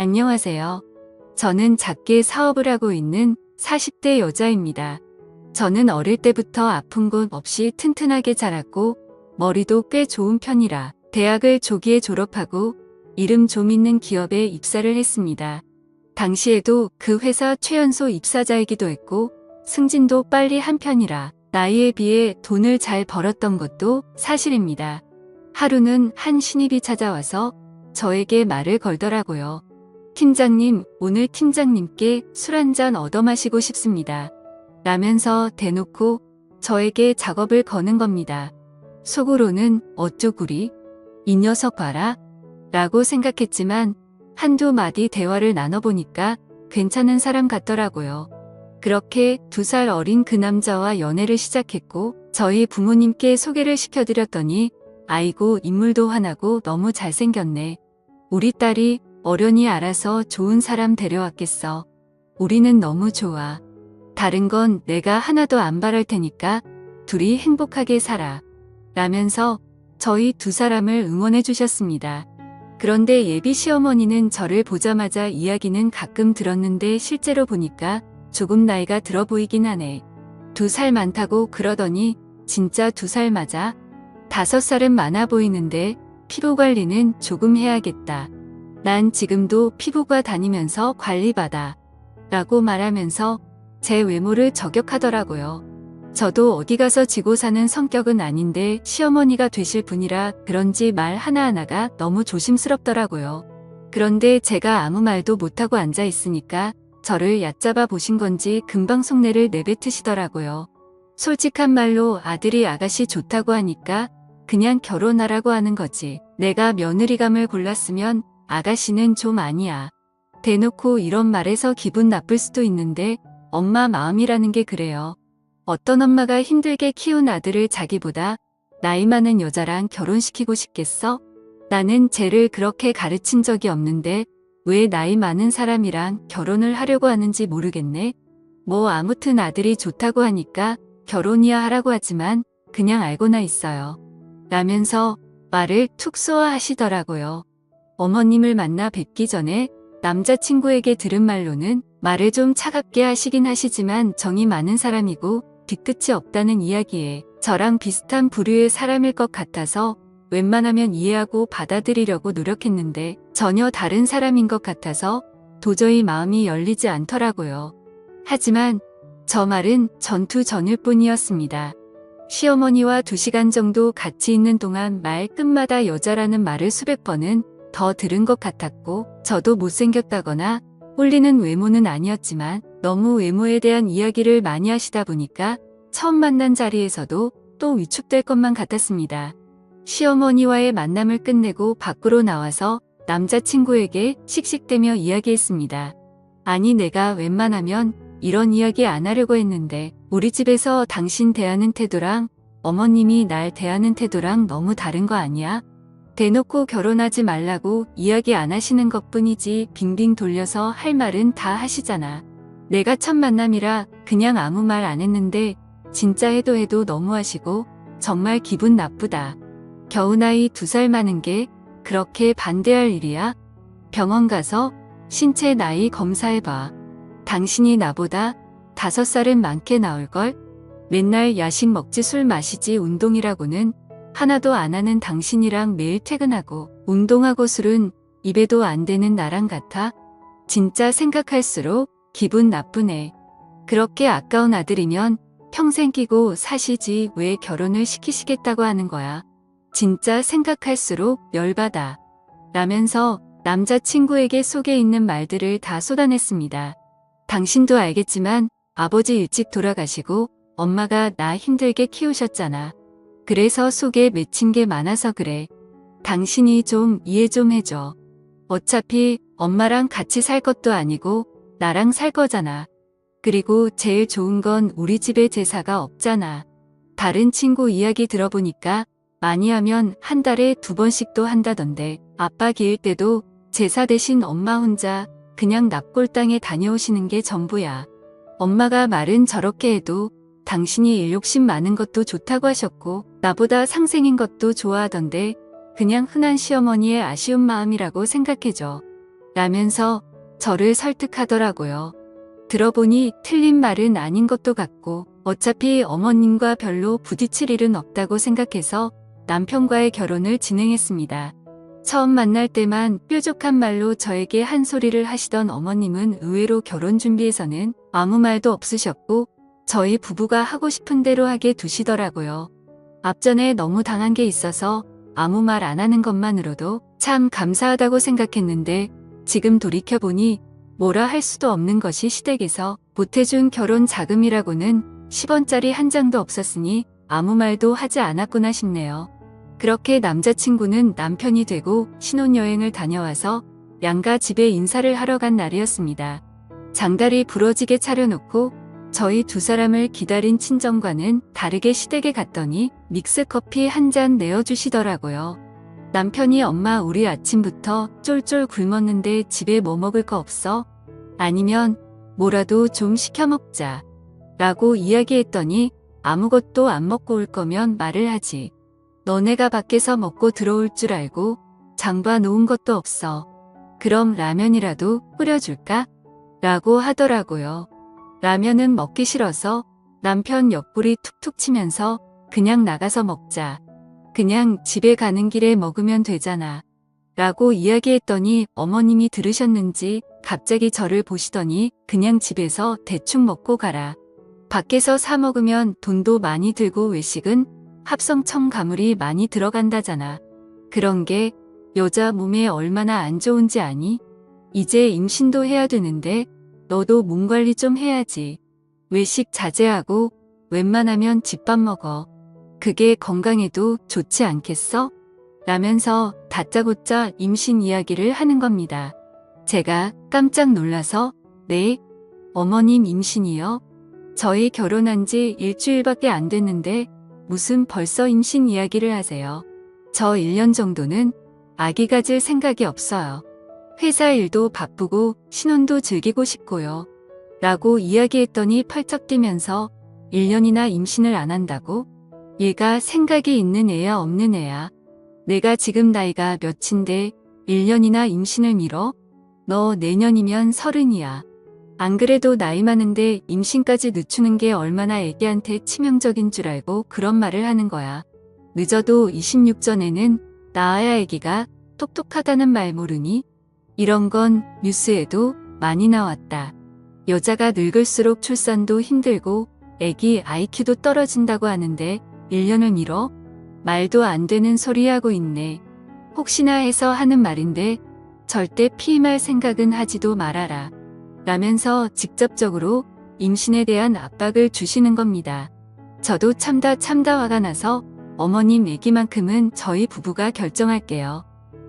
안녕하세요. 저는 작게 사업을 하고 있는 40대 여자입니다. 저는 어릴 때부터 아픈 곳 없이 튼튼하게 자랐고 머리도 꽤 좋은 편이라 대학을 조기에 졸업하고 이름 좀 있는 기업에 입사를 했습니다. 당시에도 그 회사 최연소 입사자이기도 했고 승진도 빨리 한 편이라 나이에 비해 돈을 잘 벌었던 것도 사실입니다. 하루는 한 신입이 찾아와서 저에게 말을 걸더라고요. 팀장님, 오늘 팀장님께 술 한잔 얻어 마시고 싶습니다. 라면서 대놓고 저에게 작업을 거는 겁니다. 속으로는 어쭈구리? 이 녀석 봐라. 라고 생각했지만 한두 마디 대화를 나눠보니까 괜찮은 사람 같더라고요. 그렇게 2살 어린 그 남자와 연애를 시작했고 저희 부모님께 소개를 시켜드렸더니 아이고 인물도 환하고 너무 잘생겼네. 우리 딸이 어련히 알아서 좋은 사람 데려왔겠어. 우리는 너무 좋아. 다른 건 내가 하나도 안 바랄 테니까 둘이 행복하게 살아. 라면서 저희 2사람을 응원해 주셨습니다. 그런데 예비 시어머니는 저를 보자마자 이야기는 가끔 들었는데 실제로 보니까 조금 나이가 들어 보이긴 하네. 2살 많다고 그러더니 진짜 2살 맞아? 5살은 많아 보이는데 피부 관리는 조금 해야겠다. 난 지금도 피부과 다니면서 관리받아. 라고 말하면서 제 외모를 저격하더라고요. 저도 어디 가서 지고 사는 성격은 아닌데 시어머니가 되실 분이라 그런지 말 하나하나가 너무 조심스럽더라고요. 그런데 제가 아무 말도 못하고 앉아 있으니까 저를 얕잡아 보신 건지 금방 속내를 내뱉으시더라고요. 솔직한 말로 아들이 아가씨 좋다고 하니까 그냥 결혼하라고 하는 거지. 내가 며느리감을 골랐으면 아가씨는 좀 아니야. 대놓고 이런 말에서 기분 나쁠 수도 있는데 엄마 마음이라는 게 그래요. 어떤 엄마가 힘들게 키운 아들을 자기보다 나이 많은 여자랑 결혼시키고 싶겠어? 나는 쟤를 그렇게 가르친 적이 없는데 왜 나이 많은 사람이랑 결혼을 하려고 하는지 모르겠네. 뭐 아무튼 아들이 좋다고 하니까 결혼이야 하라고 하지만 그냥 알고나 있어요. 라면서 말을 툭 쏘아 하시더라고요. 어머님을 만나 뵙기 전에 남자친구에게 들은 말로는 말을 좀 차갑게 하시긴 하시지만 정이 많은 사람이고 뒤끝이 없다는 이야기에 저랑 비슷한 부류의 사람일 것 같아서 웬만하면 이해하고 받아들이려고 노력했는데 전혀 다른 사람인 것 같아서 도저히 마음이 열리지 않더라고요. 하지만 저 말은 전투 전일 뿐이었습니다. 시어머니와 2시간 정도 같이 있는 동안 말 끝마다 여자라는 말을 수백 번은 더 들은 것 같았고 저도 못생겼다거나 홀리는 외모는 아니었지만 너무 외모에 대한 이야기를 많이 하시다 보니까 처음 만난 자리에서도 또 위축될 것만 같았습니다. 시어머니와의 만남을 끝내고 밖으로 나와서 남자친구에게 씩씩대며 이야기했습니다. 아니 내가 웬만하면 이런 이야기 안 하려고 했는데 우리 집에서 당신 대하는 태도랑 어머님이 날 대하는 태도랑 너무 다른 거 아니야? 대놓고 결혼하지 말라고 이야기 안 하시는 것뿐이지 빙빙 돌려서 할 말은 다 하시잖아. 내가 첫 만남이라 그냥 아무 말 안 했는데 진짜 해도 너무 하시고 정말 기분 나쁘다. 겨우 나이 2살 많은 게 그렇게 반대할 일이야? 병원 가서 신체 나이 검사해봐. 당신이 나보다 5살은 많게 나올걸? 맨날 야식 먹지 술 마시지 운동이라고는 하나도 안 하는 당신이랑 매일 퇴근하고 운동하고 술은 입에도 안 대는 나랑 같아? 진짜 생각할수록 기분 나쁘네. 그렇게 아까운 아들이면 평생 끼고 사시지 왜 결혼을 시키시겠다고 하는 거야. 진짜 생각할수록 열받아. 라면서 남자친구에게 속에 있는 말들을 다 쏟아냈습니다. 당신도 알겠지만 아버지 일찍 돌아가시고 엄마가 나 힘들게 키우셨잖아. 그래서 속에 맺힌 게 많아서 그래. 당신이 좀 이해 좀 해줘. 어차피 엄마랑 같이 살 것도 아니고 나랑 살 거잖아. 그리고 제일 좋은 건 우리 집에 제사가 없잖아. 다른 친구 이야기 들어보니까 많이 하면 한 달에 2번씩도 한다던데 아빠 기일 때도 제사 대신 엄마 혼자 그냥 납골당에 다녀오시는 게 전부야. 엄마가 말은 저렇게 해도 당신이 일 욕심 많은 것도 좋다고 하셨고 나보다 상생인 것도 좋아하던데 그냥 흔한 시어머니의 아쉬운 마음이라고 생각해줘. 라면서 저를 설득하더라고요. 들어보니 틀린 말은 아닌 것도 같고 어차피 어머님과 별로 부딪힐 일은 없다고 생각해서 남편과의 결혼을 진행했습니다. 처음 만날 때만 뾰족한 말로 저에게 한 소리를 하시던 어머님은 의외로 결혼 준비에서는 아무 말도 없으셨고 저희 부부가 하고 싶은 대로 하게 두시더라고요. 앞전에 너무 당한 게 있어서 아무 말 안 하는 것만으로도 참 감사하다고 생각했는데 지금 돌이켜보니 뭐라 할 수도 없는 것이 시댁에서 보태준 결혼 자금이라고는 10원짜리 한 장도 없었으니 아무 말도 하지 않았구나 싶네요. 그렇게 남자친구는 남편이 되고 신혼여행을 다녀와서 양가 집에 인사를 하러 간 날이었습니다. 장다리 부러지게 차려놓고 저희 두 사람을 기다린 친정과는 다르게 시댁에 갔더니 믹스커피 한 잔 내어주시더라고요. 남편이 엄마 우리 아침부터 쫄쫄 굶었는데 집에 뭐 먹을 거 없어? 아니면 뭐라도 좀 시켜 먹자. 라고 이야기했더니 아무것도 안 먹고 올 거면 말을 하지. 너네가 밖에서 먹고 들어올 줄 알고 장봐 놓은 것도 없어. 그럼 라면이라도 끓여줄까? 라고 하더라고요. 라면은 먹기 싫어서 남편 옆구리 툭툭 치면서 그냥 나가서 먹자. 그냥 집에 가는 길에 먹으면 되잖아. 라고 이야기했더니 어머님이 들으셨는지 갑자기 저를 보시더니 그냥 집에서 대충 먹고 가라. 밖에서 사 먹으면 돈도 많이 들고 외식은 합성 첨가물이 많이 들어간다잖아. 그런 게 여자 몸에 얼마나 안 좋은지 아니? 이제 임신도 해야 되는데 너도 몸 관리 좀 해야지. 외식 자제하고 웬만하면 집밥 먹어. 그게 건강에도 좋지 않겠어? 라면서 다짜고짜 임신 이야기를 하는 겁니다. 제가 깜짝 놀라서 네? 어머님 임신이요? 저희 결혼한 지 일주일밖에 안 됐는데 무슨 벌써 임신 이야기를 하세요? 저 1년 정도는 아기 가질 생각이 없어요. 회사 일도 바쁘고 신혼도 즐기고 싶고요. 라고 이야기했더니 펄쩍 뛰면서 1년이나 임신을 안 한다고? 얘가 생각이 있는 애야 없는 애야? 내가 지금 나이가 몇인데 1년이나 임신을 미뤄? 너 내년이면 30이야. 안 그래도 나이 많은데 임신까지 늦추는 게 얼마나 애기한테 치명적인 줄 알고 그런 말을 하는 거야. 늦어도 26 전에는 낳아야 애기가 똑똑하다는 말 모르니? 이런 건 뉴스에도 많이 나왔다. 여자가 늙을수록 출산도 힘들고 애기 IQ도 떨어진다고 하는데 1년을 미뤄? 말도 안 되는 소리 하고 있네. 혹시나 해서 하는 말인데 절대 피임할 생각은 하지도 말아라. 라면서 직접적으로 임신에 대한 압박을 주시는 겁니다. 저도 참다 화가 나서 어머님 얘기만큼은 저희 부부가 결정할게요.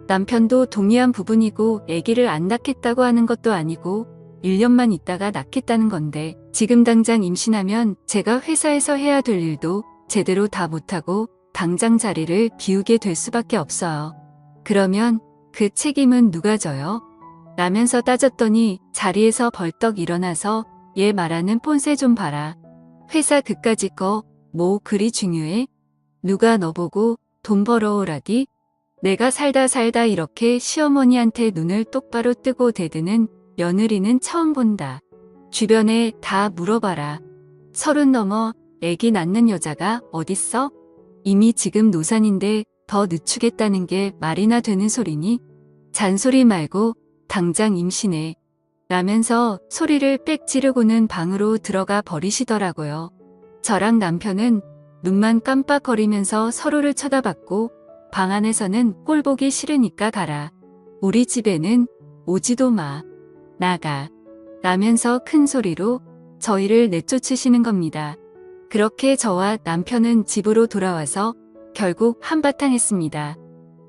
남편도 동의한 부분이고 아기를 안 낳겠다고 하는 것도 아니고 1년만 있다가 낳겠다는 건데 지금 당장 임신하면 제가 회사에서 해야 될 일도 제대로 다 못하고 당장 자리를 비우게 될 수밖에 없어요. 그러면 그 책임은 누가 져요? 라면서 따졌더니 자리에서 벌떡 일어나서 얘 말하는 폰세 좀 봐라. 회사 그까짓 거 뭐 그리 중요해? 누가 너 보고 돈 벌어오라디? 내가 살다 이렇게 시어머니한테 눈을 똑바로 뜨고 대드는 며느리는 처음 본다. 주변에 다 물어봐라. 30 넘어 애기 낳는 여자가 어딨어? 이미 지금 노산인데 더 늦추겠다는 게 말이나 되는 소리니? 잔소리 말고 당장 임신해. 라면서 소리를 빽 지르고는 방으로 들어가 버리시더라고요. 저랑 남편은 눈만 깜빡거리면서 서로를 쳐다봤고 방 안에서는 꼴 보기 싫으니까 가라. 우리 집에는 오지도 마. 나가. 라면서 큰 소리로 저희를 내쫓으시는 겁니다. 그렇게 저와 남편은 집으로 돌아와서 결국 한바탕 했습니다.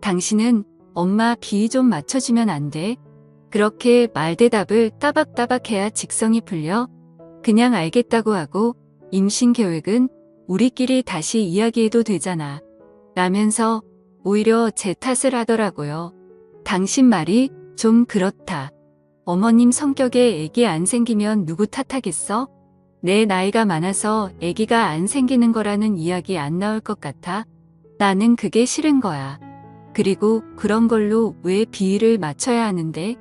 당신은 엄마 비위 좀 맞춰주면 안 돼? 그렇게 말대답을 따박따박 해야 직성이 풀려? 그냥 알겠다고 하고 임신 계획은 우리끼리 다시 이야기해도 되잖아. 라면서 오히려 제 탓을 하더라고요. 당신 말이 좀 그렇다. 어머님 성격에 애기 안 생기면 누구 탓하겠어? 내 나이가 많아서 애기가 안 생기는 거라는 이야기 안 나올 것 같아? 나는 그게 싫은 거야. 그리고 그런 걸로 왜 비위를 맞춰야 하는데?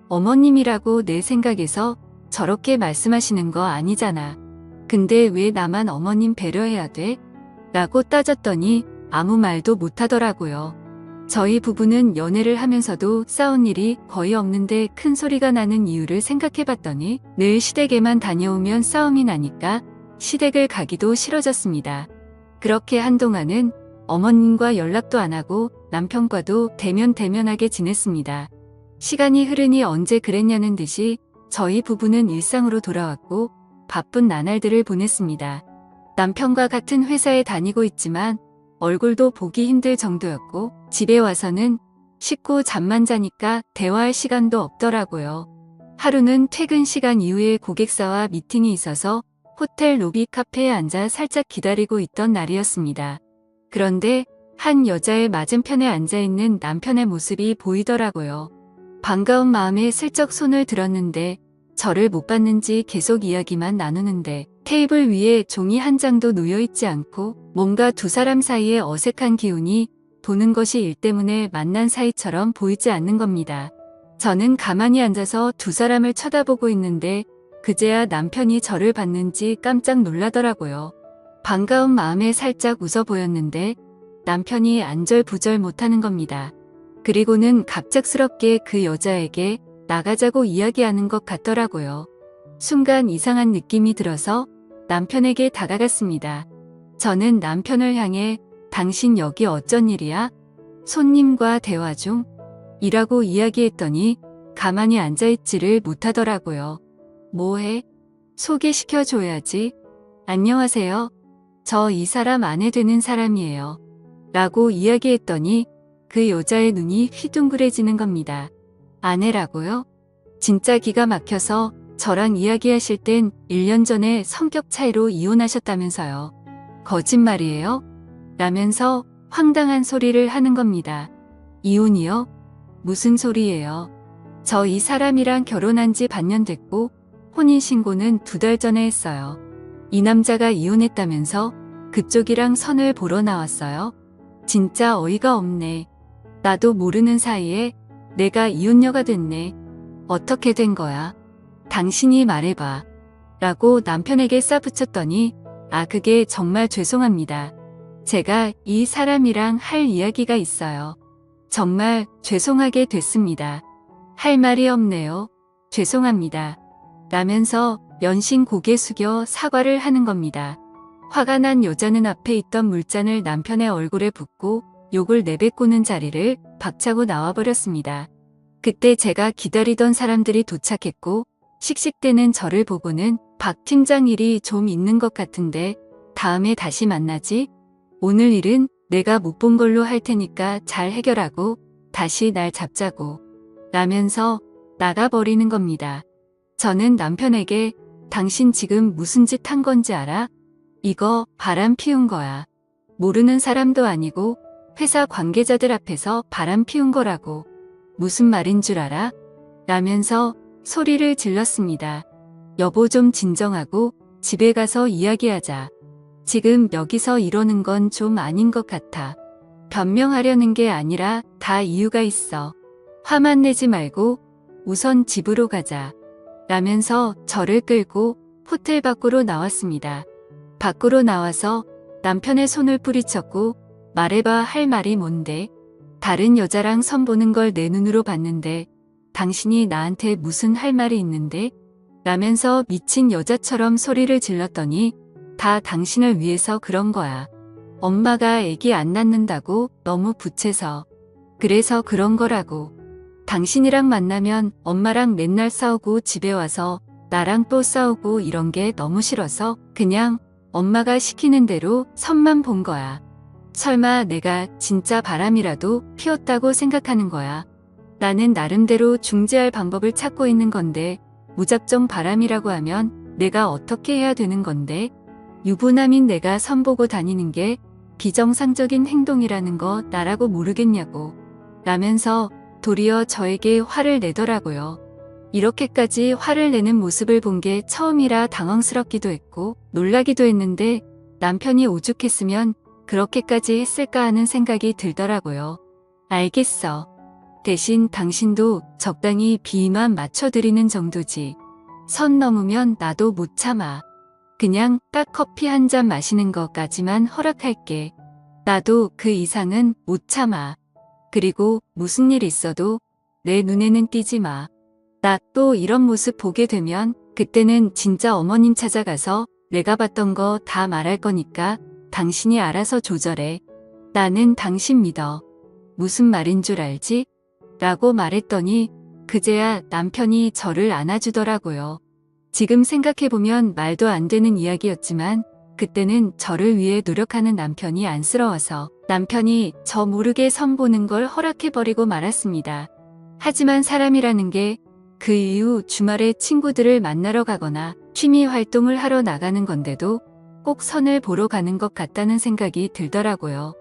어머님이라고 내 생각에서 저렇게 말씀하시는 거 아니잖아. 근데 왜 나만 어머님 배려해야 돼? 라고 따졌더니 아무 말도 못하더라고요. 저희 부부는 연애를 하면서도 싸운 일이 거의 없는데 큰 소리가 나는 이유를 생각해봤더니 늘 시댁에만 다녀오면 싸움이 나니까 시댁을 가기도 싫어졌습니다. 그렇게 한동안은 어머님과 연락도 안 하고 남편과도 대면대면하게 지냈습니다. 시간이 흐르니 언제 그랬냐는 듯이 저희 부부는 일상으로 돌아왔고 바쁜 나날들을 보냈습니다. 남편과 같은 회사에 다니고 있지만 얼굴도 보기 힘들 정도였고 집에 와서는 씻고 잠만 자니까 대화할 시간도 없더라고요. 하루는 퇴근 시간 이후에 고객사와 미팅이 있어서 호텔 로비 카페에 앉아 살짝 기다리고 있던 날이었습니다. 그런데 한 여자의 맞은편에 앉아있는 남편의 모습이 보이더라고요. 반가운 마음에 슬쩍 손을 들었는데 저를 못 봤는지 계속 이야기만 나누는데 테이블 위에 종이 한 장도 놓여있지 않고 뭔가 두 사람 사이에 어색한 기운이 도는 것이 일 때문에 만난 사이처럼 보이지 않는 겁니다. 저는 가만히 앉아서 두 사람을 쳐다보고 있는데 그제야 남편이 저를 봤는지 깜짝 놀라더라고요. 반가운 마음에 살짝 웃어 보였는데 남편이 안절부절 못하는 겁니다. 그리고는 갑작스럽게 그 여자에게 나가자고 이야기하는 것 같더라고요. 순간 이상한 느낌이 들어서 남편에게 다가갔습니다. 저는 남편을 향해 당신 여기 어쩐 일이야? 손님과 대화 중? 이라고 이야기했더니 가만히 앉아있지를 못하더라고요. 뭐해? 소개시켜줘야지. 안녕하세요. 저 이 사람 아내 되는 사람이에요. 라고 이야기했더니 그 여자의 눈이 휘둥그레지는 겁니다. 아내라고요? 진짜 기가 막혀서 저랑 이야기하실 땐 1년 전에 성격 차이로 이혼하셨다면서요. 거짓말이에요? 라면서 황당한 소리를 하는 겁니다. 이혼이요? 무슨 소리예요? 저 이 사람이랑 결혼한 지 반년 됐고 혼인신고는 2달 전에 했어요. 이 남자가 이혼했다면서 그쪽이랑 선을 보러 나왔어요? 진짜 어이가 없네. 나도 모르는 사이에 내가 이혼녀가 됐네. 어떻게 된 거야? 당신이 말해봐. 라고 남편에게 싸붙였더니 그게 정말 죄송합니다. 제가 이 사람이랑 할 이야기가 있어요. 정말 죄송하게 됐습니다. 할 말이 없네요. 죄송합니다. 라면서 연신 고개 숙여 사과를 하는 겁니다. 화가 난 여자는 앞에 있던 물잔을 남편의 얼굴에 붓고 욕을 내뱉고는 자리를 박차고 나와버렸습니다. 그때 제가 기다리던 사람들이 도착했고 씩씩대는 저를 보고는 박 팀장 일이 좀 있는 것 같은데 다음에 다시 만나지? 오늘 일은 내가 못 본 걸로 할 테니까 잘 해결하고 다시 날 잡자고. 라면서 나가버리는 겁니다. 저는 남편에게 당신 지금 무슨 짓 한 건지 알아? 이거 바람 피운 거야. 모르는 사람도 아니고 회사 관계자들 앞에서 바람 피운 거라고. 무슨 말인 줄 알아? 라면서 소리를 질렀습니다. 여보 좀 진정하고 집에 가서 이야기하자. 지금 여기서 이러는 건 좀 아닌 것 같아. 변명하려는 게 아니라 다 이유가 있어. 화만 내지 말고 우선 집으로 가자. 라면서 저를 끌고 호텔 밖으로 나왔습니다. 밖으로 나와서 남편의 손을 뿌리쳤고 말해봐 할 말이 뭔데? 다른 여자랑 선보는 걸 내 눈으로 봤는데 당신이 나한테 무슨 할 말이 있는데? 라면서 미친 여자처럼 소리를 질렀더니 다 당신을 위해서 그런 거야. 엄마가 애기 안 낳는다고 너무 부채서. 그래서 그런 거라고. 당신이랑 만나면 엄마랑 맨날 싸우고 집에 와서 나랑 또 싸우고 이런 게 너무 싫어서 그냥 엄마가 시키는 대로 선만 본 거야. 설마 내가 진짜 바람이라도 피웠다고 생각하는 거야. 나는 나름대로 중재할 방법을 찾고 있는 건데 무작정 바람이라고 하면 내가 어떻게 해야 되는 건데? 유부남인 내가 선보고 다니는 게 비정상적인 행동이라는 거 나라고 모르겠냐고. 라면서 도리어 저에게 화를 내더라고요. 이렇게까지 화를 내는 모습을 본 게 처음이라 당황스럽기도 했고 놀라기도 했는데 남편이 오죽했으면 그렇게까지 했을까 하는 생각이 들더라고요. 알겠어. 대신 당신도 적당히 비위만 맞춰드리는 정도지. 선 넘으면 나도 못 참아. 그냥 딱 커피 한 잔 마시는 것까지만 허락할게. 나도 그 이상은 못 참아. 그리고 무슨 일 있어도 내 눈에는 띄지 마. 나 또 이런 모습 보게 되면 그때는 진짜 어머님 찾아가서 내가 봤던 거 다 말할 거니까 당신이 알아서 조절해. 나는 당신 믿어. 무슨 말인 줄 알지? 라고 말했더니 그제야 남편이 저를 안아주더라고요. 지금 생각해보면 말도 안 되는 이야기였지만 그때는 저를 위해 노력하는 남편이 안쓰러워서 남편이 저 모르게 선 보는 걸 허락해버리고 말았습니다. 하지만 사람이라는 게 그 이후 주말에 친구들을 만나러 가거나 취미 활동을 하러 나가는 건데도 꼭 선을 보러 가는 것 같다는 생각이 들더라고요.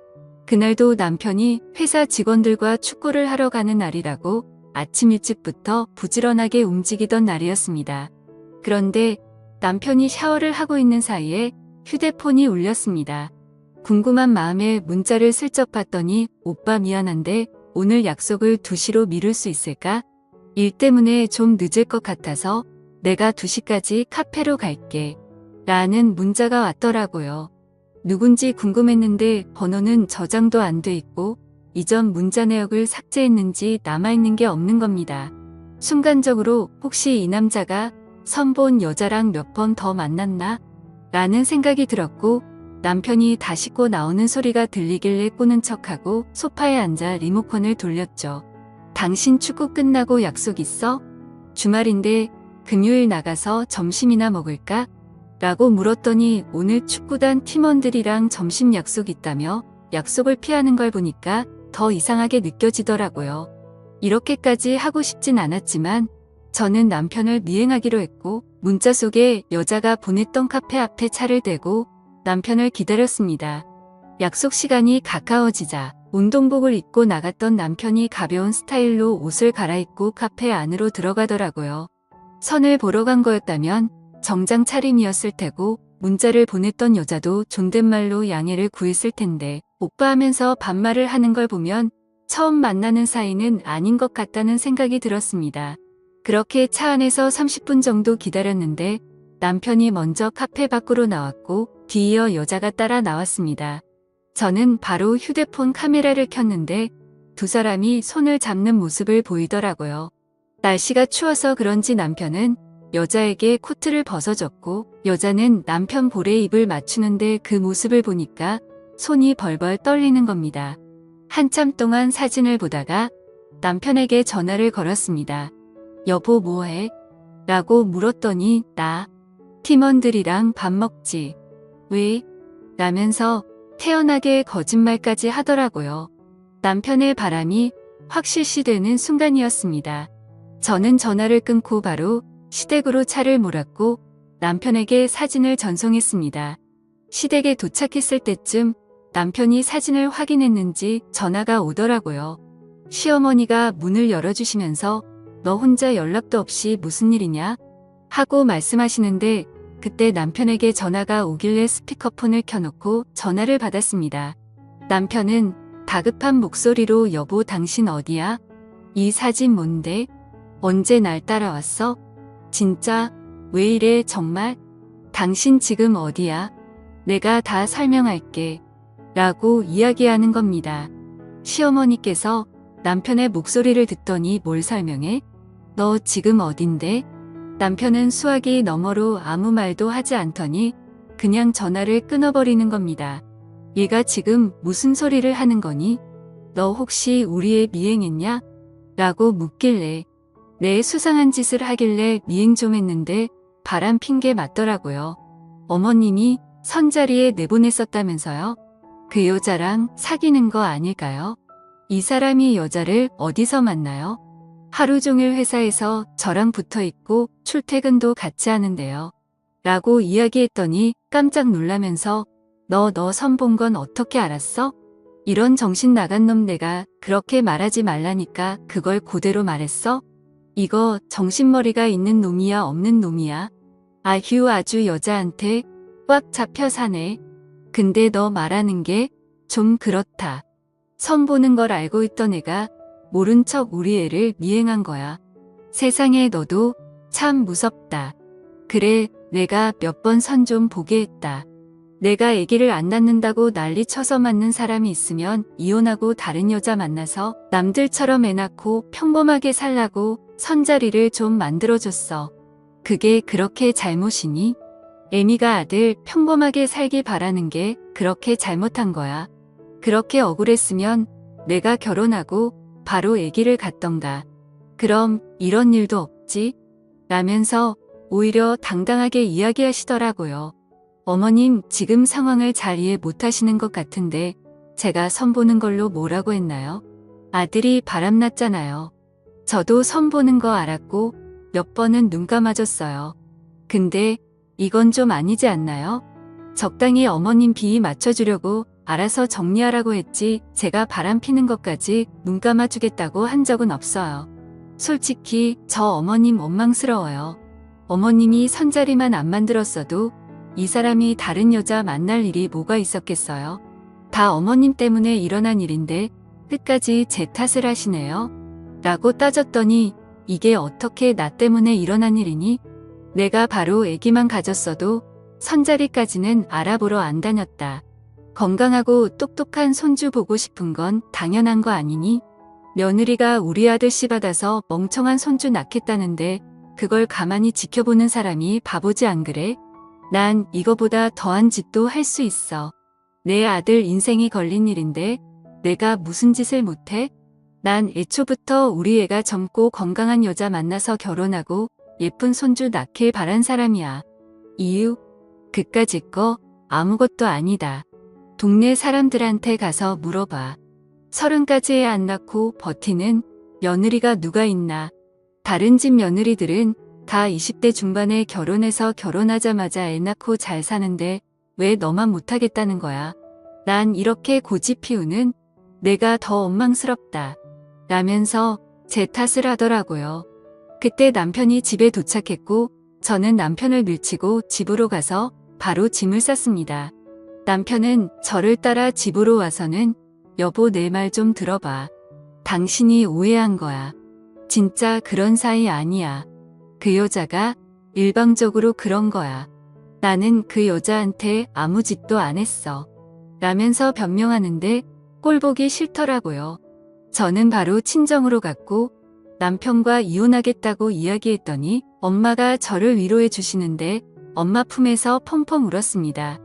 그날도 남편이 회사 직원들과 축구를 하러 가는 날이라고 아침 일찍부터 부지런하게 움직이던 날이었습니다. 그런데 남편이 샤워를 하고 있는 사이에 휴대폰이 울렸습니다. 궁금한 마음에 문자를 슬쩍 봤더니 오빠 미안한데 오늘 약속을 2시로 미룰 수 있을까? 일 때문에 좀 늦을 것 같아서 내가 2시까지 카페로 갈게. 라는 문자가 왔더라고요. 누군지 궁금했는데 번호는 저장도 안 돼 있고 이전 문자 내역을 삭제했는지 남아있는 게 없는 겁니다. 순간적으로 혹시 이 남자가 선본 여자랑 몇 번 더 만났나? 라는 생각이 들었고 남편이 다 씻고 나오는 소리가 들리길래 꾸는 척하고 소파에 앉아 리모컨을 돌렸죠. 당신 축구 끝나고 약속 있어? 주말인데 금요일 나가서 점심이나 먹을까? 라고 물었더니 오늘 축구단 팀원들이랑 점심 약속 있다며 약속을 피하는 걸 보니까 더 이상하게 느껴지더라고요. 이렇게까지 하고 싶진 않았지만 저는 남편을 미행하기로 했고 문자 속에 여자가 보냈던 카페 앞에 차를 대고 남편을 기다렸습니다. 약속 시간이 가까워지자 운동복을 입고 나갔던 남편이 가벼운 스타일로 옷을 갈아입고 카페 안으로 들어가더라고요. 선을 보러 간 거였다면 정장 차림이었을 테고 문자를 보냈던 여자도 존댓말로 양해를 구했을 텐데 오빠 하면서 반말을 하는 걸 보면 처음 만나는 사이는 아닌 것 같다는 생각이 들었습니다. 그렇게 차 안에서 30분 정도 기다렸는데 남편이 먼저 카페 밖으로 나왔고 뒤이어 여자가 따라 나왔습니다. 저는 바로 휴대폰 카메라를 켰는데 두 사람이 손을 잡는 모습을 보이더라고요. 날씨가 추워서 그런지 남편은 여자에게 코트를 벗어줬고 여자는 남편 볼에 입을 맞추는데 그 모습을 보니까 손이 벌벌 떨리는 겁니다. 한참 동안 사진을 보다가 남편에게 전화를 걸었습니다. 여보 뭐해? 라고 물었더니 나 팀원들이랑 밥 먹지. 왜? 라면서 태연하게 거짓말까지 하더라고요. 남편의 바람이 확 실시되는 순간이었습니다. 저는 전화를 끊고 바로 시댁으로 차를 몰았고 남편에게 사진을 전송했습니다. 시댁에 도착했을 때쯤 남편이 사진을 확인했는지 전화가 오더라고요. 시어머니가 문을 열어주시면서 너 혼자 연락도 없이 무슨 일이냐? 하고 말씀하시는데 그때 남편에게 전화가 오길래 스피커폰을 켜놓고 전화를 받았습니다. 남편은 다급한 목소리로 여보 당신 어디야? 이 사진 뭔데? 언제 날 따라왔어? 진짜? 왜 이래 정말? 당신 지금 어디야? 내가 다 설명할게. 라고 이야기하는 겁니다. 시어머니께서 남편의 목소리를 듣더니 뭘 설명해? 너 지금 어딘데? 남편은 수화기 너머로 아무 말도 하지 않더니 그냥 전화를 끊어버리는 겁니다. 얘가 지금 무슨 소리를 하는 거니? 너 혹시 우리 애 미행했냐? 라고 묻길래 내 수상한 짓을 하길래 미행 좀 했는데 바람 핀 게 맞더라고요. 어머님이 선자리에 내보냈었다면서요? 그 여자랑 사귀는 거 아닐까요? 이 사람이 여자를 어디서 만나요? 하루 종일 회사에서 저랑 붙어 있고 출퇴근도 같이 하는데요. 라고 이야기했더니 깜짝 놀라면서 너 선본 건 어떻게 알았어? 이런 정신 나간 놈 내가 그렇게 말하지 말라니까 그걸 그대로 말했어? 이거 정신머리가 있는 놈이야 없는 놈이야? 아휴 아주 여자한테 꽉 잡혀 사네. 근데 너 말하는 게 좀 그렇다. 선 보는 걸 알고 있던 애가 모른 척 우리 애를 미행한 거야. 세상에 너도 참 무섭다. 그래, 내가 몇 번 선 좀 보게 했다. 내가 아기를 안 낳는다고 난리 쳐서 맞는 사람이 있으면 이혼하고 다른 여자 만나서 남들처럼 애 낳고 평범하게 살라고 선자리를 좀 만들어줬어. 그게 그렇게 잘못이니? 애미가 아들 평범하게 살길 바라는 게 그렇게 잘못한 거야. 그렇게 억울했으면 내가 결혼하고 바로 아기를 갖던가. 그럼 이런 일도 없지? 라면서 오히려 당당하게 이야기하시더라고요. 어머님 지금 상황을 잘 이해 못하시는 것 같은데 제가 선보는 걸로 뭐라고 했나요? 아들이 바람났잖아요. 저도 선보는 거 알았고 몇 번은 눈 감아줬어요. 근데 이건 좀 아니지 않나요? 적당히 어머님 비위 맞춰주려고 알아서 정리하라고 했지 제가 바람 피는 것까지 눈 감아주겠다고 한 적은 없어요. 솔직히 저 어머님 원망스러워요. 어머님이 선자리만 안 만들었어도 이 사람이 다른 여자 만날 일이 뭐가 있었겠어요? 다 어머님 때문에 일어난 일인데 끝까지 제 탓을 하시네요. 라고 따졌더니 이게 어떻게 나 때문에 일어난 일이니? 내가 바로 아기만 가졌어도 선자리까지는 알아보러 안 다녔다. 건강하고 똑똑한 손주 보고 싶은 건 당연한 거 아니니? 며느리가 우리 아들 씨 받아서 멍청한 손주 낳겠다는데 그걸 가만히 지켜보는 사람이 바보지 안 그래? 난 이거보다 더한 짓도 할 수 있어. 내 아들 인생이 걸린 일인데 내가 무슨 짓을 못해? 난 애초부터 우리 애가 젊고 건강한 여자 만나서 결혼하고 예쁜 손주 낳길 바란 사람이야. 이유? 그까짓 거 아무것도 아니다. 동네 사람들한테 가서 물어봐. 30까지 애 안 낳고 버티는 며느리가 누가 있나. 다른 집 며느리들은 다 20대 중반에 결혼해서 결혼하자마자 애 낳고 잘 사는데 왜 너만 못하겠다는 거야. 난 이렇게 고집 피우는 내가 더 원망스럽다. 라면서 제 탓을 하더라고요. 그때 남편이 집에 도착했고 저는 남편을 밀치고 집으로 가서 바로 짐을 쌌습니다. 남편은 저를 따라 집으로 와서는 여보 내 말 좀 들어봐. 당신이 오해한 거야. 진짜 그런 사이 아니야. 그 여자가 일방적으로 그런 거야. 나는 그 여자한테 아무 짓도 안 했어. 라면서 변명하는데 꼴보기 싫더라고요. 저는 바로 친정으로 갔고 남편과 이혼하겠다고 이야기했더니 엄마가 저를 위로해 주시는데 엄마 품에서 펑펑 울었습니다.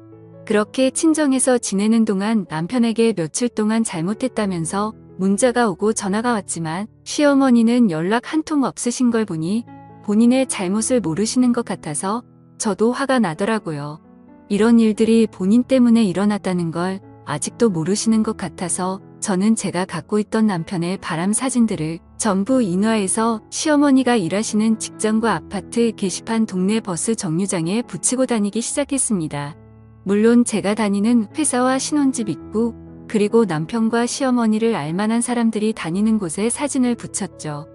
그렇게 친정에서 지내는 동안 남편에게 며칠 동안 잘못했다면서 문자가 오고 전화가 왔지만 시어머니는 연락 한 통 없으신 걸 보니 본인의 잘못을 모르시는 것 같아서 저도 화가 나더라고요. 이런 일들이 본인 때문에 일어났다는 걸 아직도 모르시는 것 같아서 저는 제가 갖고 있던 남편의 바람 사진들을 전부 인화해서 시어머니가 일하시는 직장과 아파트 게시판 동네 버스 정류장에 붙이고 다니기 시작했습니다. 물론 제가 다니는 회사와 신혼집 입구 그리고 남편과 시어머니를 알만한 사람들이 다니는 곳에 사진을 붙였죠.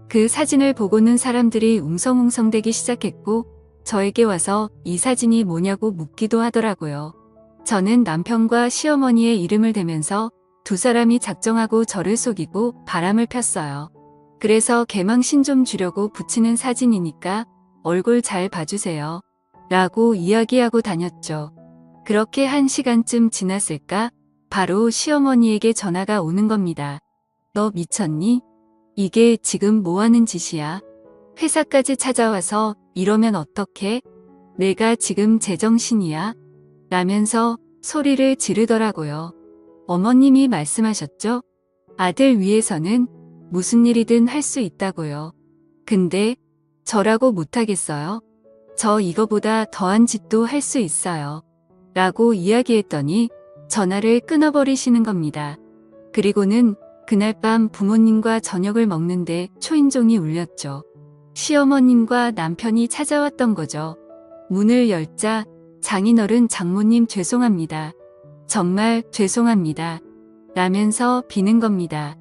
그 사진을 보고는 사람들이 웅성웅성대기 시작했고 저에게 와서 이 사진이 뭐냐고 묻기도 하더라고요. 저는 남편과 시어머니의 이름을 대면서 두 사람이 작정하고 저를 속이고 바람을 폈어요. 그래서 개망신 좀 주려고 붙이는 사진이니까 얼굴 잘 봐주세요. 라고 이야기하고 다녔죠. 그렇게 1시간쯤 지났을까? 바로 시어머니에게 전화가 오는 겁니다. 너 미쳤니? 이게 지금 뭐하는 짓이야? 회사까지 찾아와서 이러면 어떡해? 내가 지금 제정신이야? 라면서 소리를 지르더라고요. 어머님이 말씀하셨죠? 아들 위해서는 무슨 일이든 할 수 있다고요. 근데 저라고 못하겠어요? 저 이거보다 더한 짓도 할 수 있어요. 라고 이야기했더니 전화를 끊어버리시는 겁니다. 그리고는 그날 밤 부모님과 저녁을 먹는데 초인종이 울렸죠. 시어머님과 남편이 찾아왔던 거죠. 문을 열자 장인어른 장모님 죄송합니다. 정말 죄송합니다. 라면서 비는 겁니다.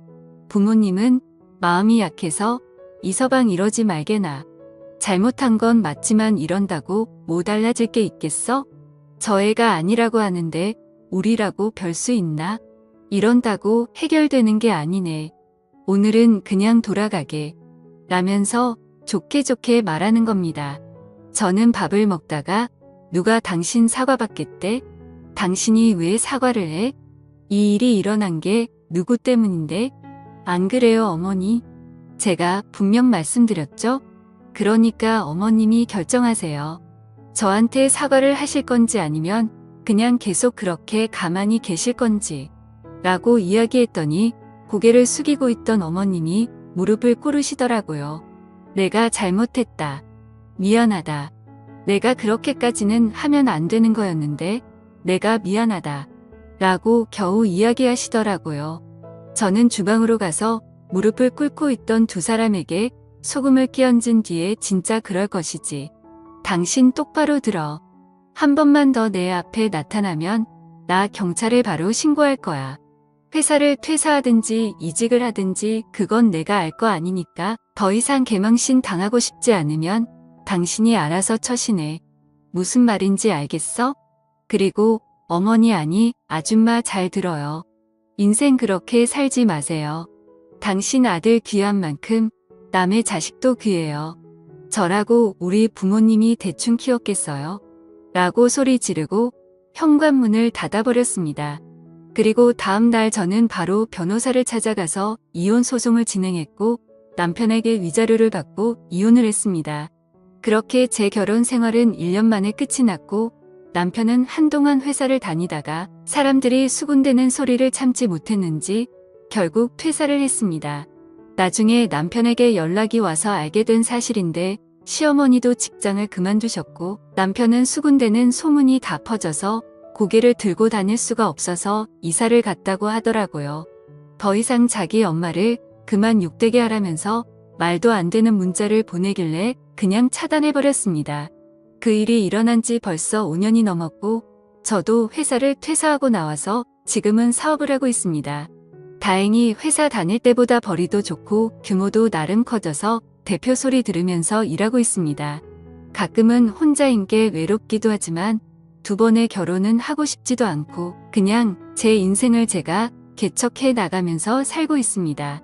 부모님은 마음이 약해서 이서방 이러지 말게나. 잘못한 건 맞지만 이런다고 뭐 달라질 게 있겠어? 저 애가 아니라고 하는데 우리라고 별 수 있나? 이런다고 해결되는 게 아니네. 오늘은 그냥 돌아가게 라면서 좋게 좋게 말하는 겁니다. 저는 밥을 먹다가 누가 당신 사과 받겠대? 당신이 왜 사과를 해? 이 일이 일어난 게 누구 때문인데? 안 그래요, 어머니? 제가 분명 말씀드렸죠? 그러니까 어머님이 결정하세요. 저한테 사과를 하실 건지 아니면 그냥 계속 그렇게 가만히 계실 건지 라고 이야기했더니 고개를 숙이고 있던 어머님이 무릎을 꿇으시더라고요. 내가 잘못했다. 미안하다. 내가 그렇게까지는 하면 안 되는 거였는데 내가 미안하다. 라고 겨우 이야기하시더라고요. 저는 주방으로 가서 무릎을 꿇고 있던 두 사람에게 소금을 끼얹은 뒤에 진짜 그럴 것이지. 당신 똑바로 들어. 한 번만 더 내 앞에 나타나면 나 경찰에 바로 신고할 거야. 회사를 퇴사하든지 이직을 하든지 그건 내가 알 거 아니니까 더 이상 개망신 당하고 싶지 않으면 당신이 알아서 처신해. 무슨 말인지 알겠어? 그리고 어머니 아니 아줌마 잘 들어요. 인생 그렇게 살지 마세요. 당신 아들 귀한 만큼 남의 자식도 귀해요. 저라고 우리 부모님이 대충 키웠겠어요? 라고 소리 지르고 현관문을 닫아버렸습니다. 그리고 다음 날 저는 바로 변호사를 찾아가서 이혼 소송을 진행했고 남편에게 위자료를 받고 이혼을 했습니다. 그렇게 제 결혼 생활은 1년 만에 끝이 났고 남편은 한동안 회사를 다니다가 사람들이 수군대는 소리를 참지 못했는지 결국 퇴사를 했습니다. 나중에 남편에게 연락이 와서 알게 된 사실인데 시어머니도 직장을 그만두셨고 남편은 수군대는 소문이 다 퍼져서 고개를 들고 다닐 수가 없어서 이사를 갔다고 하더라고요. 더 이상 자기 엄마를 그만 욕되게 하라면서 말도 안 되는 문자를 보내길래 그냥 차단해버렸습니다. 그 일이 일어난 지 벌써 5년이 넘었고 저도 회사를 퇴사하고 나와서 지금은 사업을 하고 있습니다. 다행히 회사 다닐 때보다 벌이도 좋고 규모도 나름 커져서 대표 소리 들으면서 일하고 있습니다. 가끔은 혼자인 게 외롭기도 하지만 두 번의 결혼은 하고 싶지도 않고 그냥 제 인생을 제가 개척해 나가면서 살고 있습니다.